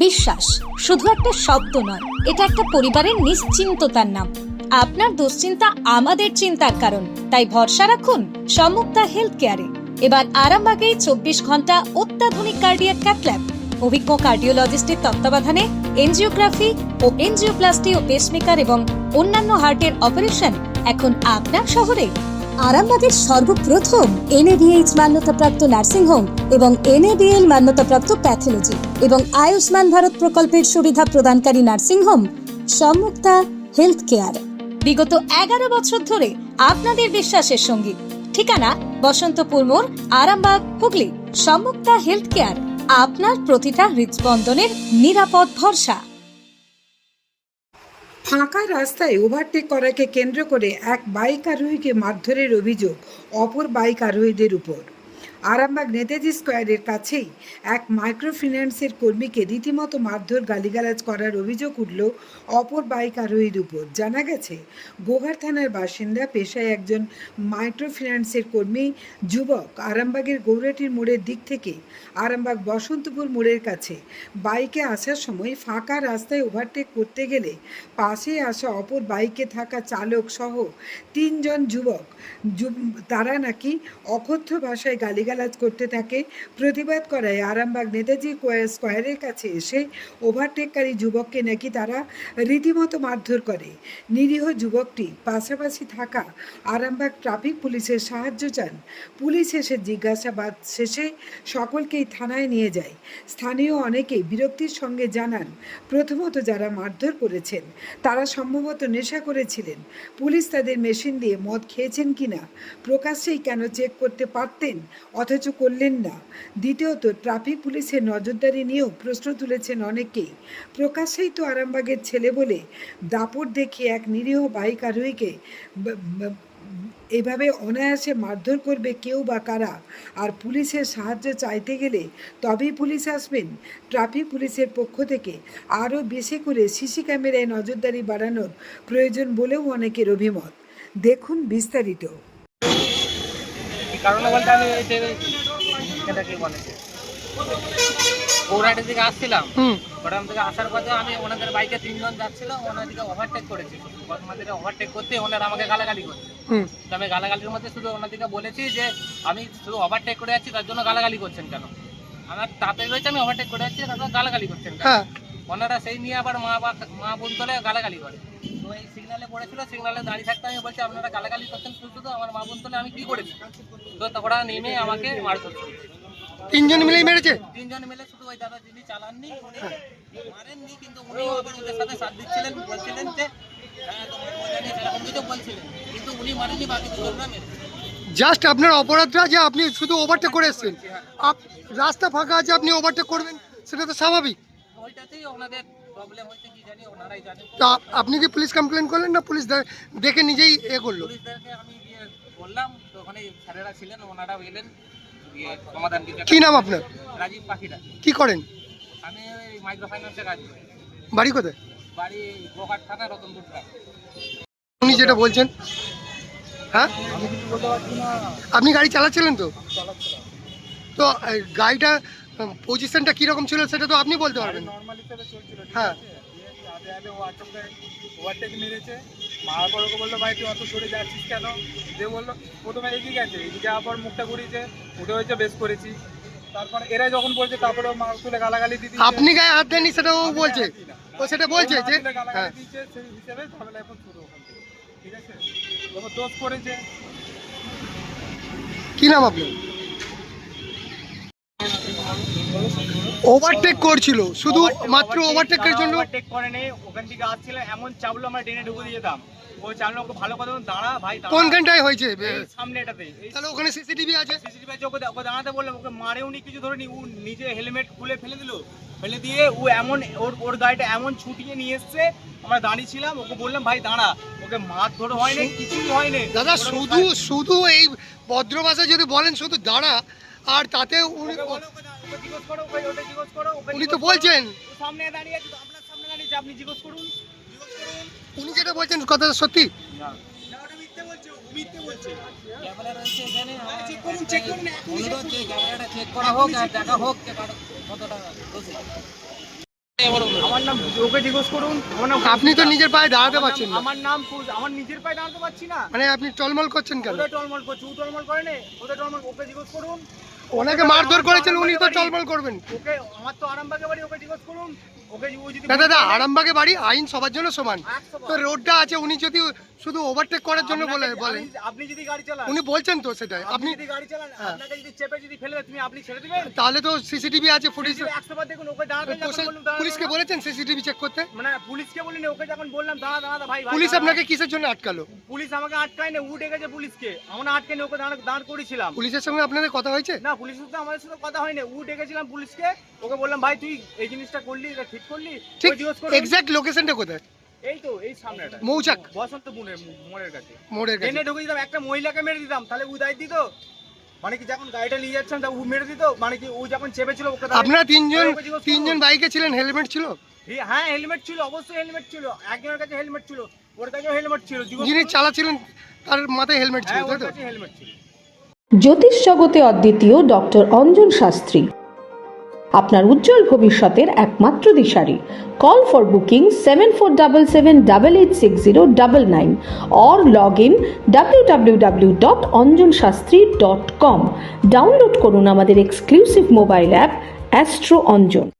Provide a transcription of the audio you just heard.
বিশ্বাস শুধু একটা শব্দ নয়, এটা একটা পরিবারের নিশ্চিন্ততার নাম। আপনার দুশ্চিন্তা আমাদের চিন্তার কারণ, তাই ভরসা রাখুন সম্মুক্তা হেলথ কেয়ারে। এবার আরামবাগে 24 ঘন্টা অত্যাধুনিক কার্ডিয়াক ক্যাথল্যাব, অভিজ্ঞ কার্ডিওলজিস্টের তত্ত্বাবধানে এনজিওগ্রাফি ও এনজিওপ্লাস্টি ও পেসমেকার এবং অন্যান্য হার্টের অপারেশন এখন আপনার শহরে। আরামবাগের সর্বপ্রথম NABH মান্যতাপ্রাপ্ত নার্সিং হোম এবং NABL মান্যতাপ্রাপ্ত প্যাথোলজি এবং আয়ুষ্মান ভারত প্রকল্পের সুবিধা প্রদানকারী নার্সিং হোম সম্মুক্তা হেলথ কেয়ার। বিগত 11 বছর ধরে আপনাদের বিশ্বাসের সঙ্গী। ঠিকানা বসন্তপুর মোড়, আরামবাগ, হুগলি। সম্মুক্তা হেলথ কেয়ার, আপনার প্রতিটা হৃদস্পন্দনের নিরাপদ ভরসা। ফাঁকা রাস্তায় ওভারটেক করাকে কেন্দ্র করে এক বাইক আরোহীকে মারধরের অভিযোগ অপর বাইক আরোহীদের উপর। আরামবাগ নেতাজি স্কোয়ারের কাছেই এক মাইক্রোফিন্যান্সের কর্মীকে রীতিমতো মারধর গালিগালাজ করার অভিযোগ উঠল অপর বাইক আরোহীর উপর। জানা গেছে, গোঘাট থানার বাসিন্দা, পেশায় একজন মাইক্রোফিন্যান্সের কর্মী যুবক আরামবাগের গৌরাটির মোড়ের দিক থেকে আরামবাগ বসন্তপুর মোড়ের কাছে বাইকে আসার সময় ফাঁকা রাস্তায় ওভারটেক করতে গেলে পাশে আসা অপর বাইকে থাকা চালক সহ 3 জন যুবক তারা নাকি অকথ্য ভাষায় গালিগালাজ করতে থাকে। প্রতিবাদ করায় আরামবাগ নেতাজি স্কোয়ারের কাছে এসে ওভারটেককারী যুবককে নাকি তারা রীতিমতো মারধর করে। নিরীহ যুবকটি পাশাপাশি থাকা আরামবাগ ট্রাফিক পুলিশের সাহায্য চান। পুলিশ এসে জিজ্ঞাসাবাদ শেষে সকলকেই থানায় নিয়ে যায়। স্থানীয় অনেকেই বিরক্তির সঙ্গে জানান, প্রথমত যারা মারধর করেছেন তারা সম্ভবত নেশা করেছিলেন। পুলিশ তাদের মেশিন দিয়ে মদ খেয়েছেন কিনা প্রকাশ্যেই কেন চেক করতে পারতেন অথচ করলেন না। দ্বিতীয়ত, ট্রাফিক পুলিশের নজরদারি নিয়েও প্রশ্ন তুলেছেন অনেকেই। প্রকাশ্যেই তো আরামবাগের ছেলে বলে দাপট দেখিয়ে এক নিরীহ বাইক আরোহীকে এভাবে অনায়াসে মারধর করবে কেউ বা কারা? আর পুলিশের সাহায্য চাইতে গেলে তবেই পুলিশ আসবেন? ট্রাফিক পুলিশের পক্ষ থেকে আরও বেশি করে সিসি ক্যামেরায় নজরদারি বাড়ানোর প্রয়োজন বলেও অনেকের অভিমত। দেখুন বিস্তারিত। কারণ বলতে আমি এটাকে বলে গৌরাটের দিকে আসছিলাম। গৌরাম থেকে আসার পথে আমি ওনাদের বাইকে 3 জন যাচ্ছিল, ওনাদিকে ওভারটেক করেছি। ওনাদের ওভারটেক করতে ওনারা আমাকে গালাগালি করছে। তো আমি গালাগালির মধ্যে শুধু ওনাদিকে বলেছি যে আমি শুধু ওভারটেক করে যাচ্ছি, তার জন্য গালাগালি করছেন কেন? আমার তাতে রয়েছে আমি ওভারটেক করে যাচ্ছি, তারপর গালাগালি করছেন কেন? ওনারা সেই নিয়ে আবার মা বোন তোলে গালাগালি করে। তো এই সিগনালে পড়েছিল, সিগনালে দাঁড়িয়ে থাকতে আমি বলছি আপনারা গালাগালি করছেন শুধু, আমার মা বোন তোলে আমি কি করেছি? তো ওরা নেমে আমাকে মারধর করেছে। 3 জন মিলেই মেরেছে? 3 জন মিলে, শুধু ওই দাদা যিনি চালাননি উনি মারেননি, কিন্তু উনিও আবার ওদের সাথে সাথ দিচ্ছিলেন, বলছিলেন যে হ্যাঁ তোমার মজা নেই, সেরকম কিছু বলছিলেন, কিন্তু উনি মারেননি, বাকি 2 জনরা মেরেছে। জাস্ট আপনার অপরাধটা যে আপনি শুধু ওভারটেক করে এসেছেন, রাস্তা ফাঁকা আছে, আপনি ওভারটেক করবেন, সেটা তো স্বাভাবিক। ওইটাতেই ওনাদের প্রবলেম হচ্ছে, কি জানি, ওনারাই জানেন। তা আপনি কি পুলিশ কমপ্লেন করলেন না পুলিশ দেখে নিজেই করলো? পুলিশদেরকে আমি গিয়ে বললাম, তো ওখানে স্যারেরা ছিলেন, ওনারাও এলেন, সমাধান দিতে। কি নাম আপনার? রাজীব পাখিরা। কি করেন? আমি ওই মাইক্রো ফাইন্যান্সে কাজ করি। বাড়ি কোথায়? বাড়ি গোঘাট থানা, রতনপুর গ্রাম। উনি যেটা বলছেন, হ্যাঁ আমি কিছু বলতে পারছি না। আপনি গাড়ি চালাচ্ছিলেন তো? চালাচ্ছিলাম। তো গাড়িটা পজিশনটা কীরকম ছিল সেটা তো আপনি বলতে পারবেন। নর্মাল হিসেবে চলছিল, ঠিক হ্যাঁ। আছে। আগে আগে ও আচমকা ওভারটেক মেরেছে, মারার পর ওকে বললো ভাই তুই অত সরে যাচ্ছিস কেন? যে বললো, প্রথমে এগিয়ে গেছে, এদিকে আবার মুখটা ঘুরিয়েছে, উঠে হয়েছে বেশ করেছি। তারপর এরা যখন বলছে, তারপরে মার তুলে গালাগালি দিতে। আপনি গায়ে হাত দেননি সেটা ও বলছে, ও সেটা বলছে যে হ্যাঁ দিচ্ছে, সেই হিসেবে ঝামেলা এখন শুরু ওখান থেকে, ঠিক আছে। তবে দোষ করেছে। কি নাম আপনার? ওভারটেক করছিল, শুধু মাত্র ওভারটেকের জন্য। ওভারটেক করেনি, ওখান থেকে আসছিল, এমন চাপলো আমরা ট্রেনে ঢুকে দিয়ে যেতাম। ও চাপলো, ওকে ভালো কথা দাঁড়া ভাই, কোনখানটায় হয়েছে? সামনে এটাতে। তাহলে ওখানে সিসিটিভি আছে? সিসিটিভি আছে, ওকে দাঁড়াতে বললাম, ওকে মারেও নি, কিছু ধরেনি। ও নিজে হেলমেট খুলে ফেলে দিল, ফেলে দিয়ে ও এমন ওর গাড়িটা এমন ছুটিয়ে নিয়ে এসছে, আমরা দাঁড়িয়ে ছিলাম, ওকে বললাম ভাই দাঁড়া। ওকে মারধর হয়নি, কিছুই হয়নি দাদা। শুধু এই ভদ্র ভাষা যদি বলেন শুধু দাঁড়া, আর তাতে উনি তো বলছেন সামনে দাঁড়িয়ে আছে, আপনার সামনে দাঁড়িয়েছে, আপনি জিজ্ঞেস করুন। উনি যেটা বলছেন কথাটা সত্যি? ক্যামেরা রয়েছে এখানে, অনুরোধ যে ক্যামেরাটা চেক করা হোক আর দেখা হোক কতটা দোষী। আমার নাম ওকে জিজ্ঞেস করুন। আমার নাম আপনি তো নিজের পায়ে দাঁড়াতে পারছেন না, আমার নাম আমার নিজের পায়ে দাঁড়াতে পারছি না। মানে আপনি টলমল করছেন কেন? ওদের টলমল করছে, ও টলমল করে নে, ওদের টলমল, ওকে জিজ্ঞেস করুন। ওনাকে মারধর করেছেন, উনি তো টলমল করবেন। ওকে, আমার তো আরামবাগে বাড়ি, ওকে জিজ্ঞেস করুন। ওকে ও যদি না দাদা, আরামবাগে বাড়ি, আইন সবার জন্য সমান। 100 বার। তো রোডটা আছে, উনি যদি শুধু ওভারটেক করার জন্য বলেন, আপনি যদি গাড়ি চালান, উনি বলছেন তো সেটাই। আপনি আপনি যদি গাড়ি চালান, হ্যাঁ। আপনাকে যদি চেপে যদি ফেলে দেয়, আপনি ছেড়ে দিবেন? তাহলে তো সিসিটিভি আছে, ফুটেজ। 100 বার দেখুন, ওকে দাঁড়াতে যখন বললাম দাঁড়া, পুলিশকে বলেছেন সিসিটিভি চেক করতে? মানে পুলিশকে বলিনি, ওকে যখন বললাম দাঁড়া দাঁড়া ভাই, পুলিশ দাঁড়া। আপনাকে কিসের জন্য আটকালো? পুলিশ আমাকে আটকায় না, ও ডেকেছে পুলিশকে, আমরা আটকায়নি, ওকে দাঁড় করেছিলাম। পুলিশের সঙ্গে আপনাদের কথা হয়েছে? না, পুলিশের সাথে আমাদের সাথে কথা হয়নি, ও ডেকেছিলাম পুলিশকে, ওকে বললাম ভাই তুই এই জিনিসটা করলি, এটা ঠিক করলি? ঠিক, ওই জিজ্ঞেস করুন। এক্স্যাক্ট লোকেশনটা কোথায়? এই তো এই সামনেটা, মৌচাক বসন্ত মোড়ের কাছে। মোড়ের কাছে। ট্রেনে ঢুকে দিতাম, একটা মহিলাকে মেরে দিতাম, তাহলে ও দায় দিত? মানে কি যখন গাড়িটা নিয়ে যাচ্ছেন তা ও মেরে দিত? মানে কি ও যখন চেপেছিল ওকে দাঁড়িয়ে- আপনারা ওকে জিজ্ঞেস করুন। তিনজন বাইকে ছিলেন, হেলমেট ছিল? হ্যাঁ হেলমেট ছিল, অবশ্যই হেলমেট ছিল, একজনের কাছে হেলমেট ছিল, ওর কাছেও হেলমেট ছিল, জিজ্ঞেস যিনি করুন। চালাচ্ছিলেন তার মাথায় হেলমেট ছিল, হ্যাঁ, ওর তাই তো? কাছে হেলমেট ছিল। জ্যোতিষ জগতে অদ্বিতীয় ডক্টর অঞ্জন শাস্ত্রী আপনার উজ্জ্বল ভবিষ্যতের একমাত্র দিশারি। Call for booking 7477886099 or log in www.anjanshastri.com। Download করুন আমাদের exclusive mobile app astro Anjan.